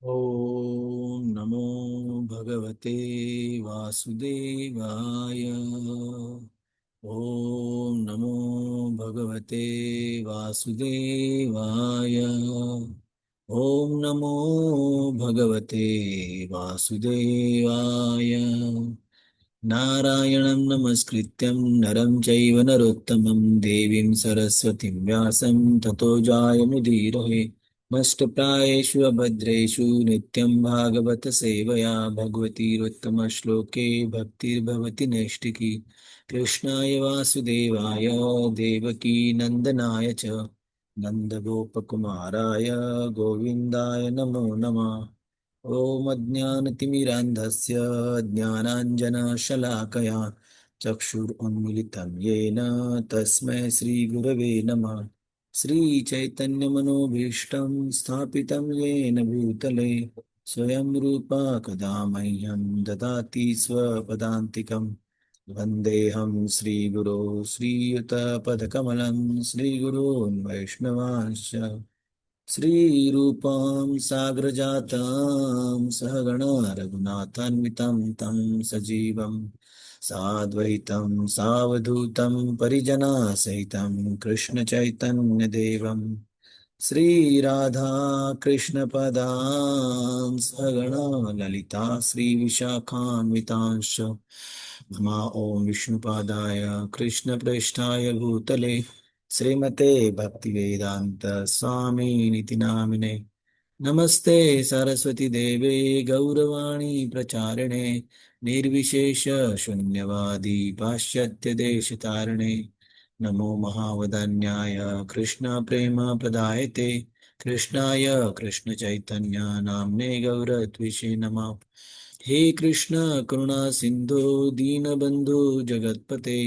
ॐ नमो भगवते वासुदेवाय। ॐ नमो भगवते वासुदेवाय। ॐ नमो भगवते वासुदेवाय। नारायणं नमस्कृत्यं नरं चैव नरोत्तमं देवीं सरस्वतीं व्यासं ततो जायमुदीरये। नष्टप्रायेषु अभद्रेषु नित्यं भागवत सेवया भगवतीरुत्तमश्लोके भक्तिर्भवति नैष्टिकी। कृष्णाय वासुदेवाय देवकी नन्दनाय च नन्दगोपकुमाराय गोविन्दाय नमो नमः। ॐ अज्ञानतिमिरान्धस्य ज्ञानाञ्जनशलाकया चक्षुरुन्मिलितं येन तस्मै श्रीगुरवे नमः। श्रीचैतन्यमनोभीष्टं स्थापितं येन भूतले स्वयं रूपा कदा मह्यं ददाति स्वपदान्तिकं। वन्देऽहं श्रीगुरो श्रीयुतपदकमलं श्रीगुरोन् वैष्णवांश्च श्रीरूपां साग्रजातां सहगणा रघुनाथान्वितं तं सजीवं साद्वैतं सावधूतं परिजनासहितं कृष्णचैतन्यदेवं श्रीराधा कृष्णपदां सहगणा ललिता श्रीविशाखान्वितांश्च नमा ॐ विष्णुपादाय कृष्णप्रेष्ठाय भूतले श्रीमते भक्तिवेदांत स्वामी निति नामिने नमस्ते सरस्वती देवे गौरवाणी प्रचारिणे निर्विशेष शून्यवादी पाश्चात्य देश तारिणे नमो महावदन्याय कृष्ण प्रेम प्रदायते कृष्णाय कृष्ण चैतन्य नाम्ने गौरत्विषे नमः। हे कृष्ण करुणा सिंधु दीनबंधु जगतपते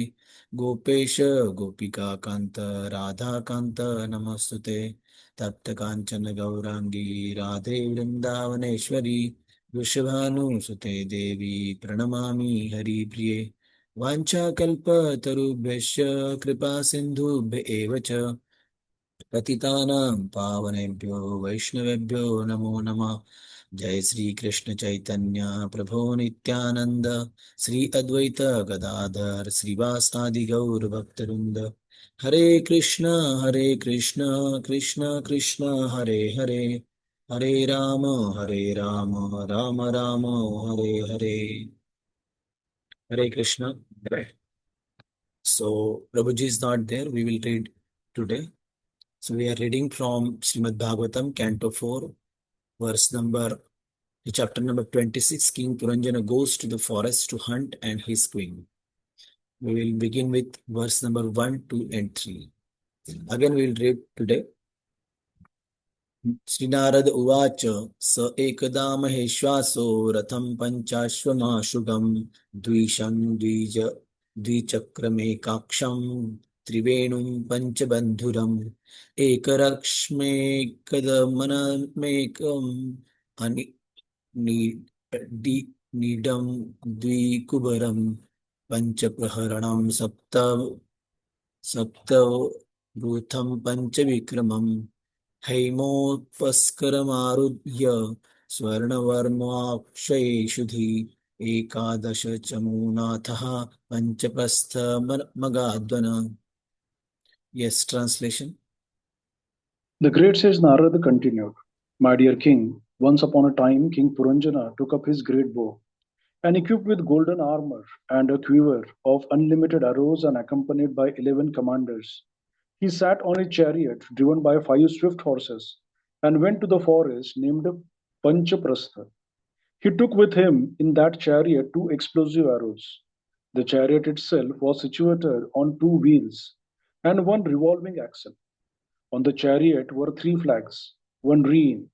गोपेश गोपिका कांत राधा कांत नमस्तुते तप्त कांचन गौरांगी राधे वृंदावनेश्वरी वृषभानुसुते देवी प्रणमामि हरिप्रिये वाञ्छाकल्पतरुभ्यश्च कृपा सिन्धुभ्य एव च पतितानां पावनेभ्यो वैष्णवेभ्यो नमो नमः। जय श्री कृष्ण चैतन्य प्रभो नित्यानंद श्री अद्वैत गदाधर श्रीवासादि गौर भक्तवृंद। हरे कृष्ण कृष्ण कृष्ण हरे हरे हरे राम राम राम हरे हरे। हरे Krishna. So Prabhuji is not there. We will read today. So we are reading from Srimad Bhagavatam, Canto 4, verse number, chapter number 26. King Puranjana goes to the forest to hunt and his queen. We will begin with verse number 1, 2, and 3. Again, we will read today. श्रीनारद उवाच स एकदा महेश्वासो रथं पञ्चाश्वमाशुगं द्विषं द्विचक्रमेकाक्षं त्रिवेणुं पञ्चबन्धुरम् एकरक्ष्मेकदमनमेकम् अनि नीडं द्विकुबरं पञ्चप्रहरणं सप्तवृथं पञ्चविक्रमम् हैमोत्पस्करमारुह्य स्वर्णवर्माक्षैषुधि एकादश चमूनाथः पञ्चप्रस्थमगाद्वन। Yes, translation. The great sage Narada continued, My dear king, once upon a time King Puranjana took up his great bow, and equipped with golden armor and a quiver of unlimited arrows and accompanied by 11 commanders, he sat on a chariot driven by 5 swift horses and went to the forest named Panchaprastha. He took with him in that chariot 2 explosive arrows. The chariot itself was situated on 2 wheels and one revolving axle. On the chariot were 3 flags, one rein,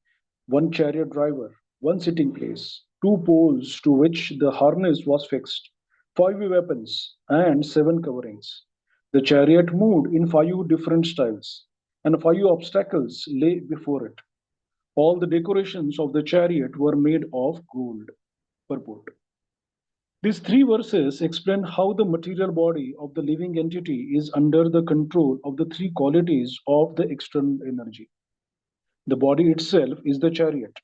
one chariot driver, one sitting place, 2 poles to which the harness was fixed, 5 weapons, and 7 coverings. The chariot moved in 5 different styles, and 5 obstacles lay before it. All the decorations of the chariot were made of gold. Purport. These 3 verses explain how the material body of the living entity is under the control of the 3 qualities of the external energy. The body itself is the chariot,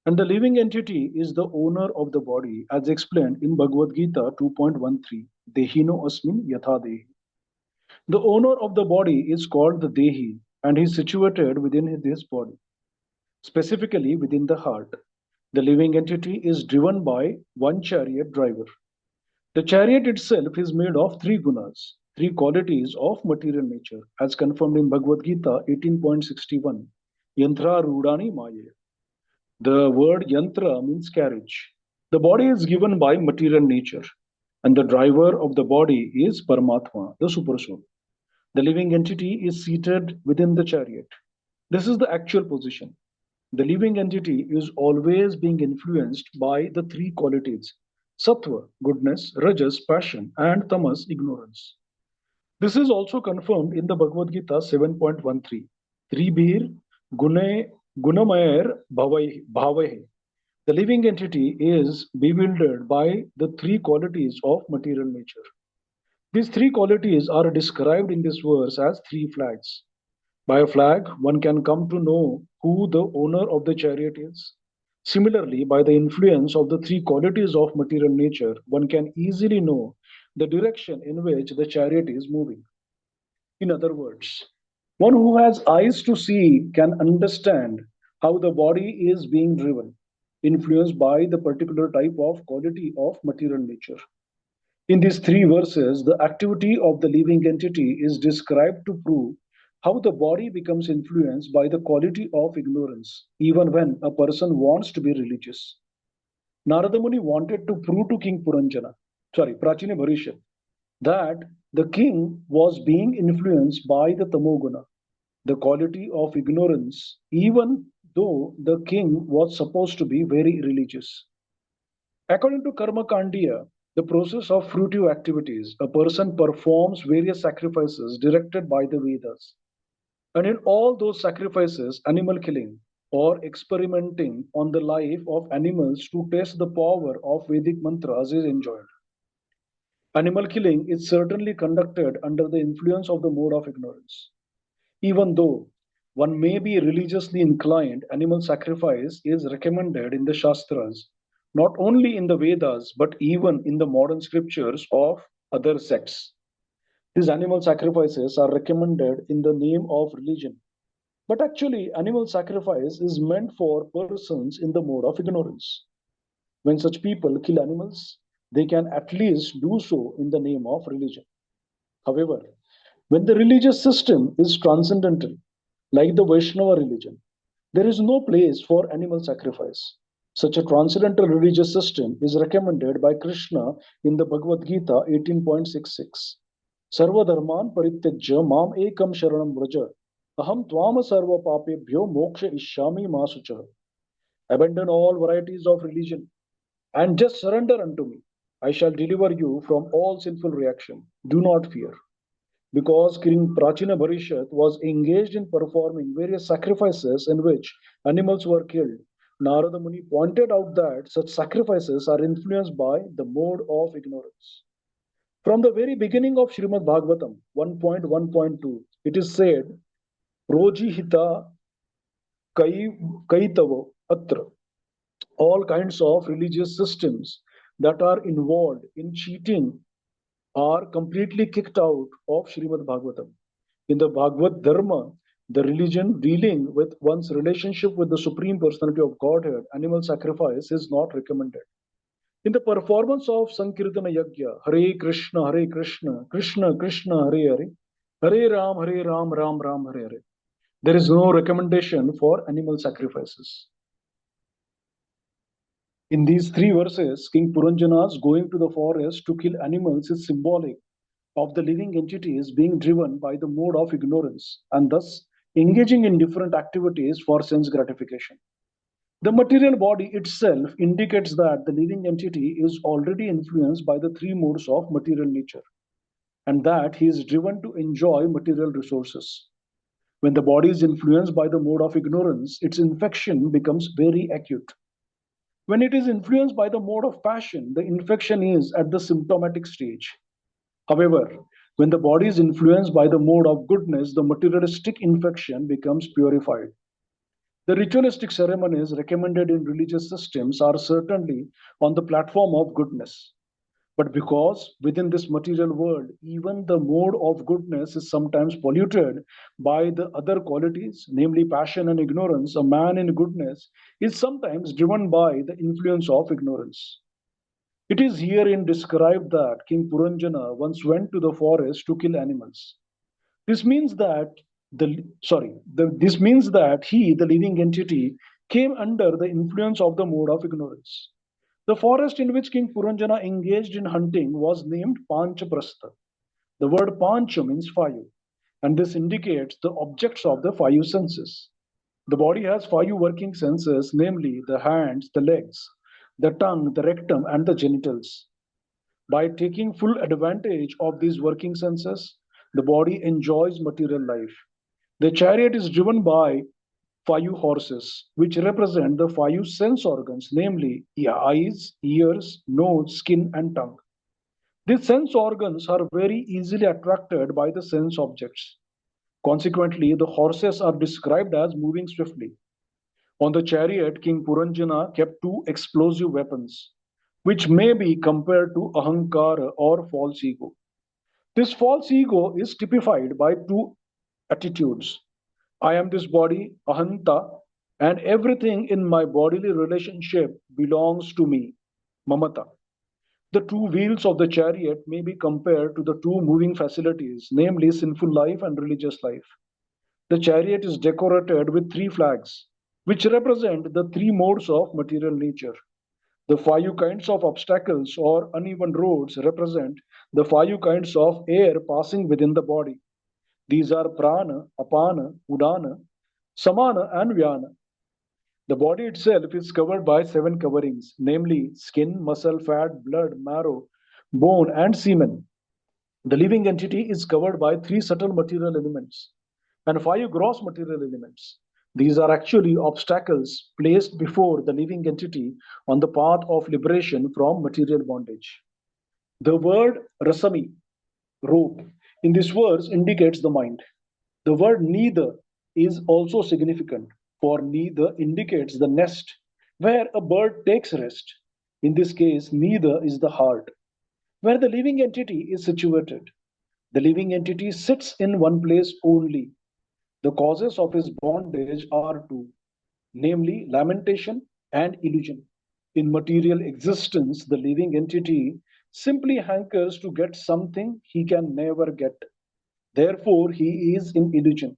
And the living entity is the owner of the body, as explained in Bhagavad Gita 2.13, Dehino Asmin Yatha Dehi. The owner of the body is called the Dehi, and he is situated within his body, specifically within the heart. The living entity is driven by one chariot driver. The chariot itself is made of three gunas, three qualities of material nature, as confirmed in Bhagavad Gita 18.61, Yantra Rudani Maya. The word yantra means carriage. The body is given by material nature, and the driver of the body is Paramatma, the Supersoul. The living entity is seated within the chariot. This is the actual position. The living entity is always being influenced by the three qualities: sattva, goodness; rajas, passion; and tamas, ignorance. This is also confirmed in the Bhagavad Gita 7.13. Tribhir gune gunamayer bhavai. The living entity is bewildered by the three qualities of material nature. These three qualities are described in this verse as three flags. By a flag, one can come to know who the owner of the chariot is. Similarly, by the influence of the three qualities of material nature, one can easily know the direction in which the chariot is moving. In other words, one who has eyes to see can understand how the body is being driven, influenced by the particular type of quality of material nature. In these three verses, the activity of the living entity is described to prove how the body becomes influenced by the quality of ignorance, even when a person wants to be religious. Narada Muni wanted to prove to King Prachina Bharishat, that the king was being influenced by the tamoguna, the quality of ignorance, even though the king was supposed to be very religious. According to Karma Kandiya, the process of fruitive activities, a person performs various sacrifices directed by the Vedas. And in all those sacrifices, animal killing or experimenting on the life of animals to test the power of Vedic mantras is enjoined. Animal killing is certainly conducted under the influence of the mode of ignorance. Even though one may be religiously inclined, animal sacrifice is recommended in the Shastras, not only in the Vedas, but even in the modern scriptures of other sects. These animal sacrifices are recommended in the name of religion. But actually, animal sacrifice is meant for persons in the mode of ignorance. When such people kill animals, they can at least do so in the name of religion. However, when the religious system is transcendental, like the Vaishnava religion, there is no place for animal sacrifice. Such a transcendental religious system is recommended by Krishna in the Bhagavad Gita 18.66. Sarva dharman parityajya mam ekam sharanam vraja aham tvama sarva papebhyo moksha ishyami masucha. Abandon all varieties of religion and just surrender unto me. I shall deliver you from all sinful reaction. Do not fear. Because King Prachina Bharishat was engaged in performing various sacrifices in which animals were killed, Narada Muni pointed out that such sacrifices are influenced by the mode of ignorance. From the very beginning of Srimad Bhagavatam 1.1.2, it is said, Roji Hita Kaitavo Atra. All kinds of religious systems that are involved in cheating are completely kicked out of Srimad Bhagavatam. In the Bhagavad Dharma, the religion dealing with one's relationship with the Supreme Personality of Godhead, animal sacrifice is not recommended. In the performance of Sankirtana Yajna, Hare Krishna, Krishna Krishna, Hare Hare, Hare Ram, Ram Ram, Hare Hare. There is no recommendation for animal sacrifices. In these three verses, King Puranjana's going to the forest to kill animals is symbolic of the living entities being driven by the mode of ignorance and thus engaging in different activities for sense gratification. The material body itself indicates that the living entity is already influenced by the three modes of material nature and that he is driven to enjoy material resources. When the body is influenced by the mode of ignorance, its infection becomes very acute. When it is influenced by the mode of passion, the infection is at the symptomatic stage. However, when the body is influenced by the mode of goodness, the materialistic infection becomes purified. The ritualistic ceremonies recommended in religious systems are certainly on the platform of goodness. But because within this material world, even the mode of goodness is sometimes polluted by the other qualities, namely passion and ignorance, a man in goodness is sometimes driven by the influence of ignorance. It is herein described that King Puranjana once went to the forest to kill animals. This means that this means that he, the living entity, came under the influence of the mode of ignorance. The forest in which King Puranjana engaged in hunting was named Panchaprastha. The word Pancha means five, and this indicates the objects of the five senses. The body has five working senses, namely the hands, the legs, the tongue, the rectum, and the genitals. By taking full advantage of these working senses, the body enjoys material life. The chariot is driven by five horses, which represent the five sense organs, namely eyes, ears, nose, skin, and tongue. These sense organs are very easily attracted by the sense objects. Consequently, the horses are described as moving swiftly. On the chariot, King Puranjana kept two explosive weapons, which may be compared to ahankara or false ego. This false ego is typified by two attitudes. I am this body, ahanta, and everything in my bodily relationship belongs to me, mamata. The two wheels of the chariot may be compared to the two moving facilities, namely sinful life and religious life. The chariot is decorated with three flags, which represent the three modes of material nature. The five kinds of obstacles or uneven roads represent the five kinds of air passing within the body. These are prana, apana, udana, samana, and vyana. The body itself is covered by seven coverings, namely skin, muscle, fat, blood, marrow, bone, and semen. The living entity is covered by three subtle material elements and five gross material elements. These are actually obstacles placed before the living entity on the path of liberation from material bondage. The word rasami, rope, in this verse indicates the mind. The word neither is also significant, for neither indicates the nest where a bird takes rest. In this case, neither is the heart, where the living entity is situated. The living entity sits in one place only. The causes of his bondage are two, namely lamentation and illusion. In material existence, the living entity simply hankers to get something he can never get. Therefore, he is in illusion.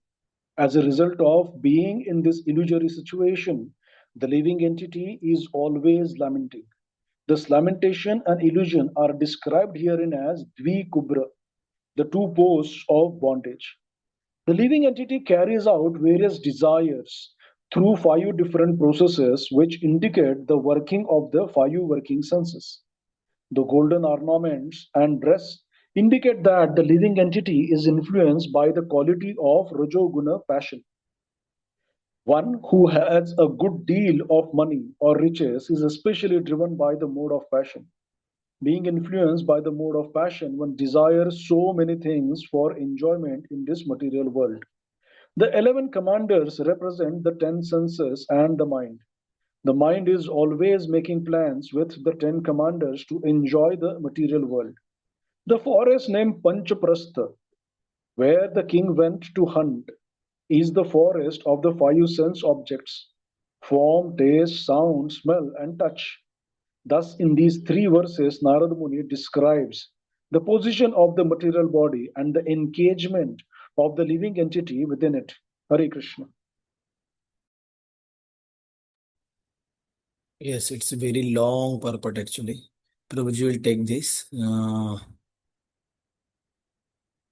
As a result of being in this illusory situation, the living entity is always lamenting. This lamentation and illusion are described herein as Dvikubra, the two posts of bondage. The living entity carries out various desires through five different processes which indicate the working of the five working senses. The golden ornaments and dress indicate that the living entity is influenced by the quality of Rajoguna passion. One who has a good deal of money or riches is especially driven by the mode of passion. Being influenced by the mode of passion, one desires so many things for enjoyment in this material world. The 11 commanders represent the 10 senses and the mind. The mind is always making plans with the 10 commanders to enjoy the material world. The forest named Panchaprastha, where the king went to hunt, is the forest of the five sense objects form, taste, sound, smell, and touch. Thus, in these three verses, Narada Muni describes the position of the material body and the engagement of the living entity within it. Hare Krishna. Yes, it's a very long purport actually. Prabhuji will take this. 10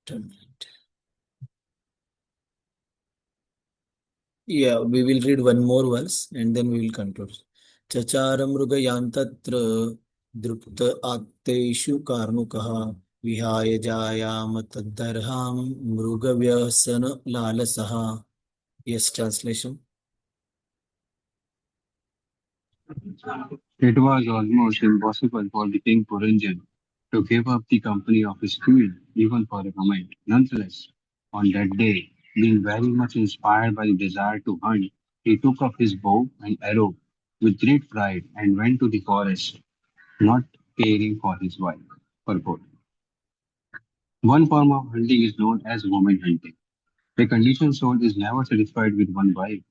minutes. Yeah, we will read one more verse and then we will conclude. Chachara mrugayantatra drupta atteshu karmukaha vihaya jayam taddarham mrugavyasana lalasaha. Yes, translation. It was almost impossible for the king Puranjan to give up the company of his queen, even for a moment. Nonetheless, on that day, being very much inspired by the desire to hunt, he took up his bow and arrow with great pride and went to the forest, not caring for his wife. Purport. One form of hunting is known as woman hunting. The conditioned soul is never satisfied with one wife.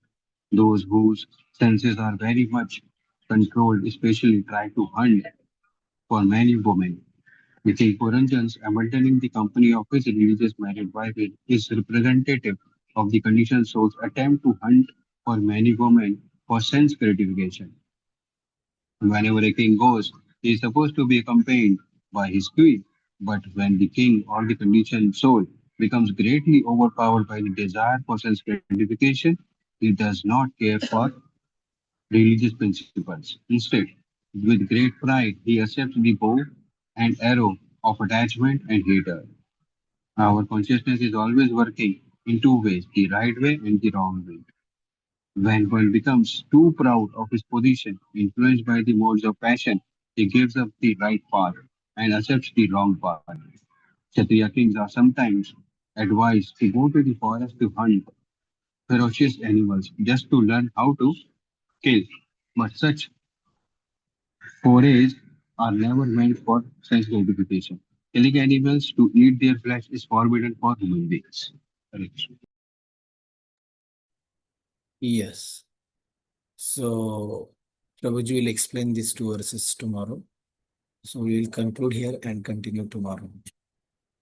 Those whose senses are very much controlled especially try to hunt for many women. The king Puranjan's abandoning the company of his religious married wife is representative of the conditioned soul's attempt to hunt for many women for sense gratification. Whenever a king goes, he is supposed to be accompanied by his queen. But when the king or the conditioned soul becomes greatly overpowered by the desire for sense gratification, he does not care for religious principles. Instead, with great pride, he accepts the bow and arrow of attachment and hatred. Our consciousness is always working in two ways, the right way and the wrong way. When one becomes too proud of his position, influenced by the modes of passion, he gives up the right path and accepts the wrong path. Kshatriya kings are sometimes advised to go to the forest to hunt ferocious animals just to learn how to kill. But such forays are never meant for sense gratification. Killing animals to eat their flesh is forbidden for human beings. Hare Krishna. Yes. So, Prabhuji will explain these two verses tomorrow. So, we will conclude here and continue tomorrow.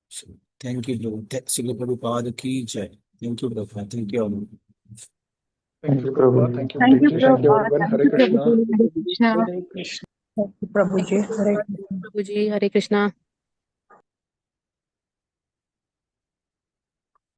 So, thank you, Prabhu. Srila Prabhupada ki jai. Thank you, Prabhupada. Thank you all. Thank you, Prabhupada. Thank you, Thank you, Prabhuji. Thank you, Prabhupada. everyone. Thank Hare you, Krishna. Prabhuji. Hare Krishna. Hare Krishna. Thank you, Prabhuji. Hare Prabhuji, Hare Krishna.